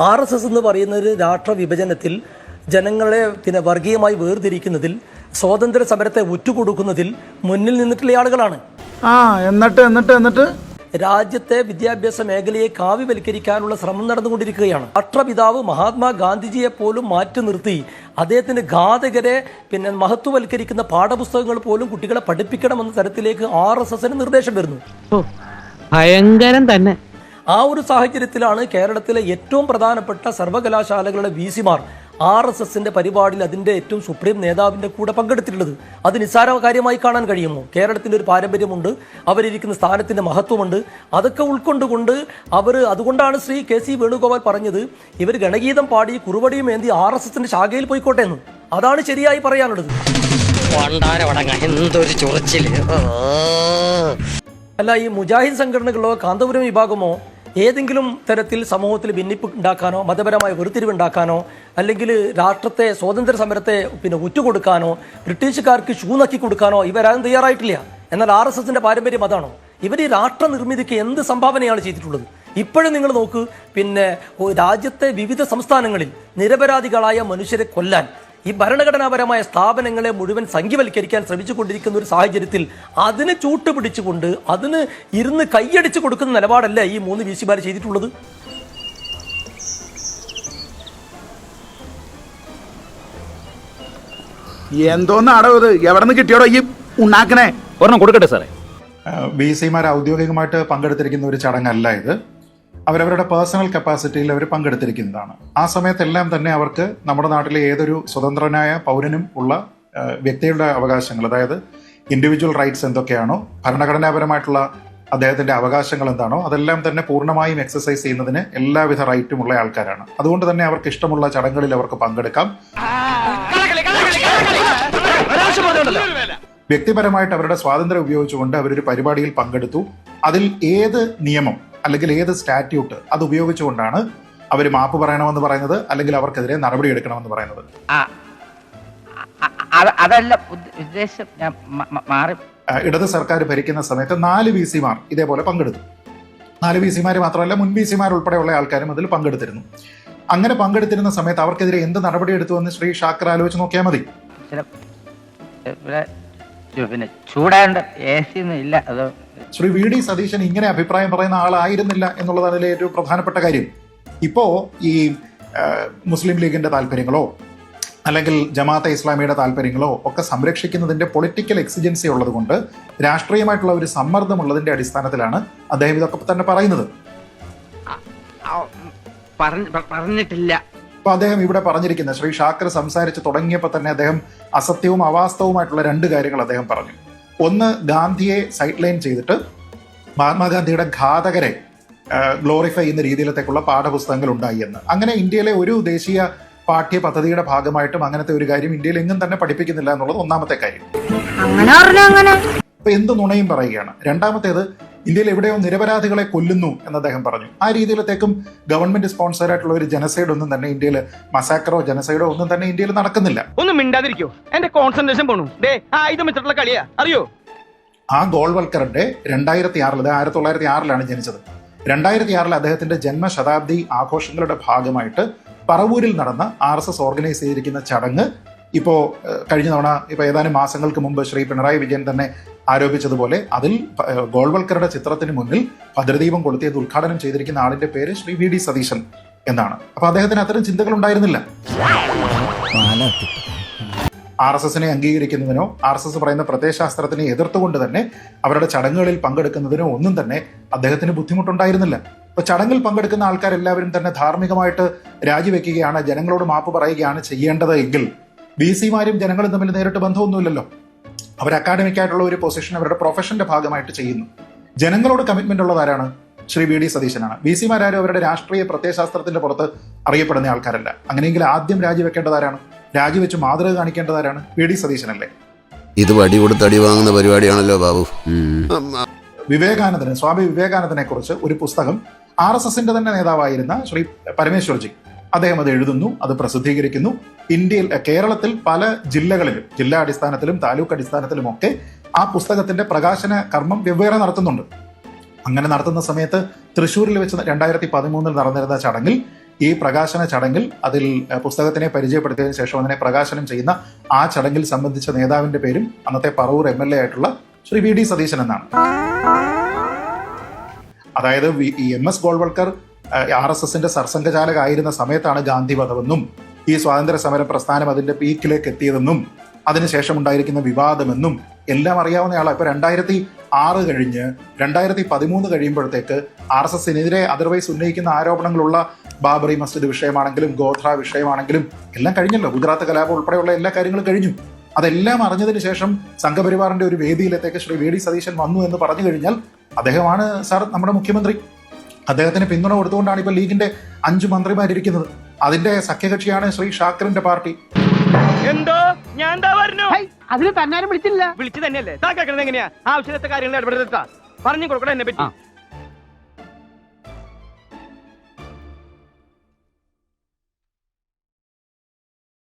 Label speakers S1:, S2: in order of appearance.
S1: RSS എന്ന് പറയുന്നത് രാഷ്ട്രവിഭജനത്തിൽ ജനങ്ങളെ വർഗീയമായി വേർതിരിക്കുന്നതിൽ സ്വാതന്ത്ര്യ സമരത്തെ ഉറ്റുകൊടുക്കുന്നതിൽ മുന്നിൽ നിന്നിട്ടുള്ള ആളുകളാണ്.
S2: എന്നിട്ട്
S1: രാജ്യത്തെ വിദ്യാഭ്യാസ മേഖലയെ കാവ്യവൽക്കരിക്കാനുള്ള ശ്രമം നടന്നുകൊണ്ടിരിക്കുകയാണ്. രാഷ്ട്രപിതാവ് മഹാത്മാഗാന്ധിജിയെ പോലും മാറ്റി നിർത്തി അദ്ദേഹത്തിന്റെ ഘാതകരെ മഹത്വവൽക്കരിക്കുന്ന പാഠപുസ്തകങ്ങൾ പോലും കുട്ടികളെ പഠിപ്പിക്കണമെന്ന തരത്തിലേക്ക് RSSന് നിർദ്ദേശം വരുന്നു.
S3: ഭയങ്കരം തന്നെ.
S1: ആ ഒരു സാഹചര്യത്തിലാണ് കേരളത്തിലെ ഏറ്റവും പ്രധാനപ്പെട്ട സർവകലാശാലകളുടെ VC-മാർ RSSന്റെ പരിപാടിയിൽ അതിൻ്റെ ഏറ്റവും സുപ്രീം നേതാവിൻ്റെ കൂടെ പങ്കെടുത്തിട്ടുള്ളത്. അത് നിസ്സാര കാര്യമായി കാണാൻ കഴിയുമോ? കേരളത്തിൻ്റെ ഒരു പാരമ്പര്യമുണ്ട്, അവരിയ്ക്കുന്ന സ്ഥാനത്തിൻ്റെ മഹത്വമുണ്ട്. അതൊക്കെ ഉൾക്കൊണ്ടുകൊണ്ട് അതുകൊണ്ടാണ് ശ്രീ KC വേണുഗോപാൽ പറഞ്ഞത് ഇവർ ഗണഗീതം പാടി കുറുവടിയും ഏന്തി RSSന്റെ ശാഖയിൽ പോയിക്കോട്ടെ എന്ന്. അതാണ് ശരിയായി പറയാനുള്ളത്. അല്ല, ഈ മുജാഹിദ് സംഘടനകളോ കാന്തപുരം വിഭാഗമോ ഏതെങ്കിലും തരത്തിൽ സമൂഹത്തിൽ ഭിന്നിപ്പ് ഉണ്ടാക്കാനോ മതപരമായ വേർതിരിവുണ്ടാക്കാനോ അല്ലെങ്കിൽ രാഷ്ട്രത്തെ സ്വാതന്ത്ര്യ സമരത്തെ ഉറ്റുകൊടുക്കാനോ ബ്രിട്ടീഷുകാർക്ക് ഷൂ നക്കി കൊടുക്കാനോ ഇവരാരും തയ്യാറായിട്ടില്ല. എന്നാൽ RSSന്റെ പാരമ്പര്യം അതാണോ? ഇവർ ഈ രാഷ്ട്ര നിർമ്മിതിക്ക് എന്ത് സംഭാവനയാണ് ചെയ്തിട്ടുള്ളത്? ഇപ്പോഴും നിങ്ങൾ നോക്ക്, രാജ്യത്തെ വിവിധ സംസ്ഥാനങ്ങളിൽ നിരപരാധികളായ മനുഷ്യരെ കൊല്ലാൻ ഈ ഭരണഘടനാപരമായ സ്ഥാപനങ്ങളെ മുഴുവൻ സംഘിവൽക്കരിക്കാൻ ശ്രമിച്ചുകൊണ്ടിരിക്കുന്ന ഒരു സാഹചര്യത്തിൽ അതിനെ ചൂട്ടുപിടിച്ചുകൊണ്ട് അതിന് ഇരുന്ന് കൈയടിച്ചു കൊടുക്കുന്ന നിലപാടല്ല ഈ 3 VC-മാർ ചെയ്തിട്ടുള്ളത്.
S2: എന്തോന്നാടോ ഇത്? എവിടെ നിന്ന് കിട്ടിയോടോ ഈ ഉണ്ടാക്കണേ?
S4: ഒരെണ്ണം കൊടുക്കട്ടെ സാറേ.
S5: VC-മാർ ഔദ്യോഗികമായിട്ട് പങ്കെടുത്തിരിക്കുന്ന ഒരു ചടങ്ങല്ല ഇത്. അവരവരുടെ പേഴ്സണൽ കപ്പാസിറ്റിയിൽ അവർ പങ്കെടുത്തിരിക്കുന്നതാണ്. ആ സമയത്തെല്ലാം തന്നെ അവർക്ക് നമ്മുടെ നാട്ടിലെ ഏതൊരു സ്വതന്ത്രനായ പൗരനും ഉള്ള വ്യക്തിയുടെ അവകാശങ്ങൾ, അതായത് ഇൻഡിവിജ്വൽ റൈറ്റ്സ് എന്തൊക്കെയാണോ, ഭരണഘടനാപരമായിട്ടുള്ള അദ്ദേഹത്തിന്റെ അവകാശങ്ങൾ എന്താണോ, അതെല്ലാം തന്നെ പൂർണ്ണമായും എക്സസൈസ് ചെയ്യുന്നതിന് എല്ലാവിധ റൈറ്റും ഉള്ള ആൾക്കാരാണ്. അതുകൊണ്ട് തന്നെ അവർക്ക് ഇഷ്ടമുള്ള ചടങ്ങുകളിൽ അവർക്ക് പങ്കെടുക്കാം. വ്യക്തിപരമായിട്ട് അവരുടെ സ്വാതന്ത്ര്യം ഉപയോഗിച്ചുകൊണ്ട് അവരൊരു പരിപാടിയിൽ പങ്കെടുത്തു. അതിൽ ഏത് നിയമം അല്ലെങ്കിൽ ഏത് സ്റ്റാറ്റ്യൂട്ട് അത് ഉപയോഗിച്ചുകൊണ്ടാണ് അവർ മാപ്പ് പറയണമെന്ന് പറയുന്നത്, അല്ലെങ്കിൽ അവർക്കെതിരെ നടപടി എടുക്കണമെന്ന് പറയുന്നത്. ഇടത് സർക്കാർ ഭരിക്കുന്ന സമയത്ത് 4 VC-മാർ ഇതേപോലെ പങ്കെടുത്തു. 4 VC-മാർ മാത്രമല്ല, മുൻ VC-മാർ ഉൾപ്പെടെയുള്ള ആൾക്കാരും അതിൽ പങ്കെടുത്തിരുന്നു. അങ്ങനെ പങ്കെടുത്തിരുന്ന സമയത്ത് അവർക്കെതിരെ എന്ത് നടപടി എടുത്തു എന്ന് ശ്രീ ഷാക്കർ ആലോചിച്ച് നോക്കിയാൽ മതി. ശ്രീ VD സതീശൻ ഇങ്ങനെ അഭിപ്രായം പറയുന്ന ആളായിരുന്നില്ല എന്നുള്ളതാണ് അതിലെ ഏറ്റവും പ്രധാനപ്പെട്ട കാര്യം. ഇപ്പോൾ ഈ മുസ്ലിം ലീഗിന്റെ താല്പര്യങ്ങളോ അല്ലെങ്കിൽ ജമാഅത്തെ ഇസ്ലാമിയുടെ താല്പര്യങ്ങളോ ഒക്കെ സംരക്ഷിക്കുന്നതിന്റെ പൊളിറ്റിക്കൽ എക്സിജൻസി ഉള്ളത് കൊണ്ട്, രാഷ്ട്രീയമായിട്ടുള്ള ഒരു സമ്മർദ്ദമുള്ളതിന്റെ അടിസ്ഥാനത്തിലാണ് അദ്ദേഹം ഇതൊക്കെ തന്നെ പറയുന്നത്.
S3: പറഞ്ഞിട്ടില്ല.
S5: അപ്പൊ അദ്ദേഹം ഇവിടെ പറഞ്ഞിരിക്കുന്നത്, ശ്രീ ഷാക്കർ സംസാരിച്ച് തുടങ്ങിയപ്പോൾ തന്നെ അദ്ദേഹം അസത്യവും അവാസ്തവുമായിട്ടുള്ള 2 കാര്യങ്ങൾ അദ്ദേഹം പറഞ്ഞു. ഒന്ന്, ഗാന്ധിയെ സൈഡ് ലൈൻ ചെയ്തിട്ട് മഹാത്മാഗാന്ധിയുടെ ഘാതകരെ ഗ്ലോറിഫൈ ചെയ്യുന്ന രീതിയിലത്തേക്കുള്ള പാഠപുസ്തകങ്ങൾ ഉണ്ടായി എന്ന്. അങ്ങനെ ഇന്ത്യയിലെ ഒരു ദേശീയ പാഠ്യ പദ്ധതിയുടെ ഭാഗമായിട്ടും അങ്ങനത്തെ ഒരു കാര്യം ഇന്ത്യയിൽ എങ്ങും തന്നെ പഠിപ്പിക്കുന്നില്ല എന്നുള്ളത് ഒന്നാമത്തെ കാര്യം. അപ്പൊ എന്ത് നുണയും പറയുകയാണ്. രണ്ടാമത്തേത്, ഇന്ത്യയിൽ എവിടെയോ നിരപരാധികളെ കൊല്ലുന്നു എന്ന് അദ്ദേഹം പറഞ്ഞു. ആ രീതിയിലത്തേക്കും ഗവൺമെന്റ് സ്പോൺസർ ആയിട്ടുള്ള ഒരു ജനസൈഡ് ഒന്നും തന്നെ ഇന്ത്യയിൽ, മസാക്കറോ ജനസൈഡോ ഒന്നും തന്നെ ഇന്ത്യയിൽ നടക്കുന്നില്ല.
S3: ഒന്നും മിണ്ടാതിരിക്കോ, എന്റെ കോൺസെൻട്രേഷൻ പോണു. കളിയാ അറിയോ?
S5: ആ ഗോൾവൽക്കറിന്റെ 2006, 1906 ജനിച്ചത്. 2006 അദ്ദേഹത്തിന്റെ ജന്മശതാബ്ദി ആഘോഷങ്ങളുടെ ഭാഗമായിട്ട് പറവൂരിൽ നടന്ന RSS ഓർഗനൈസ് ചെയ്തിരിക്കുന്ന ചടങ്ങ് ഇപ്പോൾ കഴിഞ്ഞ തവണ ഏതാനും മാസങ്ങൾക്ക് മുമ്പ് ശ്രീ പിണറായി വിജയൻ തന്നെ ആരോപിച്ചതുപോലെ അതിൽ ഗോൾവൽക്കറുടെ ചിത്രത്തിന് മുന്നിൽ ഭദ്രദീപം കൊളുത്തിയത് ഉദ്ഘാടനം ചെയ്തിരിക്കുന്ന ആളിന്റെ പേര് ശ്രീ VD സതീശൻ എന്നാണ്. അപ്പൊ അദ്ദേഹത്തിന് അത്തരം ചിന്തകൾ ഉണ്ടായിരുന്നില്ല. RSSനെ അംഗീകരിക്കുന്നതിനോ RSS പറയുന്ന പ്രത്യയശാസ്ത്രത്തിനെ എതിർത്തുകൊണ്ട് തന്നെ അവരുടെ ചടങ്ങുകളിൽ പങ്കെടുക്കുന്നതിനോ ഒന്നും തന്നെ അദ്ദേഹത്തിന് ബുദ്ധിമുട്ടുണ്ടായിരുന്നില്ല. ഇപ്പൊ ചടങ്ങിൽ പങ്കെടുക്കുന്ന ആൾക്കാരെല്ലാവരും തന്നെ ധാർമ്മികമായിട്ട് രാജിവെക്കുകയാണ്, ജനങ്ങളോട് മാപ്പ് പറയുകയാണ് ചെയ്യേണ്ടത് എങ്കിൽ VC-മാരും ജനങ്ങളും തമ്മിൽ നേരിട്ട് ബന്ധമൊന്നുമില്ലല്ലോ. അവർ അക്കാഡമിക് ആയിട്ടുള്ള ഒരു പൊസിഷൻ അവരുടെ പ്രൊഫഷന്റെ ഭാഗമായിട്ട് ചെയ്യുന്നു. ജനങ്ങളോട് കമ്മിറ്റ്മെന്റ് ഉള്ളത് ആരാണ്? ശ്രീ VD സതീശനാണ്. VC-മാരും അവരുടെ രാഷ്ട്രീയ പ്രത്യയശാസ്ത്രത്തിന്റെ പുറത്ത് അറിയപ്പെടുന്ന ആൾക്കാരല്ല. അങ്ങനെയെങ്കിൽ ആദ്യം രാജിവെക്കേണ്ടതാരാണ്? രാജിവെച്ച് മാതൃക കാണിക്കേണ്ടതാരാണ്? VD സതീശനല്ലേ?
S6: ഇത് വടി കൊടുത്ത് അടി വാങ്ങുന്ന പരിപാടിയാണല്ലോ ബാബു.
S5: സ്വാമി വിവേകാനന്ദനെ കുറിച്ച് ഒരു പുസ്തകം RSSന്റെ തന്നെ നേതാവായിരുന്ന ശ്രീ പരമേശ്വർജി അദ്ദേഹം അത് എഴുതുന്നു, അത് പ്രസിദ്ധീകരിക്കുന്നു. കേരളത്തിൽ പല ജില്ലകളിലും, ജില്ലാ അടിസ്ഥാനത്തിലും താലൂക്ക് അടിസ്ഥാനത്തിലും ഒക്കെ ആ പുസ്തകത്തിന്റെ പ്രകാശന കർമ്മം വെവ്വേറെ നടത്തുന്നുണ്ട്. അങ്ങനെ നടത്തുന്ന സമയത്ത് തൃശ്ശൂരിൽ വെച്ച് 2013 നടന്നിരുന്ന ചടങ്ങിൽ ഈ പ്രകാശന ചടങ്ങിൽ അതിൽ പുസ്തകത്തിനെ പരിചയപ്പെടുത്തിയതിനു ശേഷം അതിനെ പ്രകാശനം ചെയ്യുന്ന ആ ചടങ്ങിൽ സംബന്ധിച്ച നേതാവിന്റെ പേരും അന്നത്തെ പറവൂർ MLA ആയിട്ടുള്ള ശ്രീ VD സതീശൻ എന്നാണ്. അതായത് ഈ MS ഗോൾവൾക്കർ RSSന്റെ സർസംഘചാലകായിരുന്ന സമയത്താണ് ഗാന്ധി വധമെന്നും ഈ സ്വാതന്ത്ര്യ സമര പ്രസ്ഥാനം അതിന്റെ പീക്കിലേക്ക് എത്തിയതെന്നും അതിനുശേഷം ഉണ്ടായിരിക്കുന്ന വിവാദമെന്നും എല്ലാം അറിയാവുന്നയാളാണ്. ഇപ്പൊ 2006 കഴിഞ്ഞ് 2013 കഴിയുമ്പോഴത്തേക്ക് RSSനെതിരെ അതർവൈസ് ഉന്നയിക്കുന്ന ആരോപണങ്ങളുള്ള ബാബറി മസ്ജിദ് വിഷയമാണെങ്കിലും ഗോത്ര വിഷയമാണെങ്കിലും എല്ലാം കഴിഞ്ഞല്ലോ. ഗുജറാത്ത് കലാപം ഉൾപ്പെടെയുള്ള എല്ലാ കാര്യങ്ങളും കഴിഞ്ഞു. അതെല്ലാം അറിഞ്ഞതിന് ശേഷം സംഘപരിവാറിന്റെ ഒരു വേദിയിലേക്ക് ശ്രീ VD സതീശൻ വന്നു എന്ന് പറഞ്ഞു കഴിഞ്ഞാൽ അദ്ദേഹമാണ് സാർ നമ്മുടെ മുഖ്യമന്ത്രി. അദ്ദേഹത്തിന് പിന്തുണ കൊടുത്തുകൊണ്ടാണ് ഇപ്പൊ ലീഗിന്റെ 5 മന്ത്രിമാരിയിരിക്കുന്നത്. അതിന്റെ സഖ്യകക്ഷിയാണ് ശ്രീ ഷാക്കറിന്റെ പാർട്ടി.
S3: എന്തോ ഞാൻ എന്താ പറഞ്ഞു
S4: അതിന് തന്നാരും വിളിച്ചില്ല.
S3: വിളിച്ചു തന്നെയല്ലേ താൻ കേൾക്കുന്നത് എങ്ങനെയാ? ആവശ്യത്തെ കാര്യങ്ങൾ ഇടപെടുത്താ പറഞ്ഞു കൊടുക്കണം എന്നെ പറ്റി.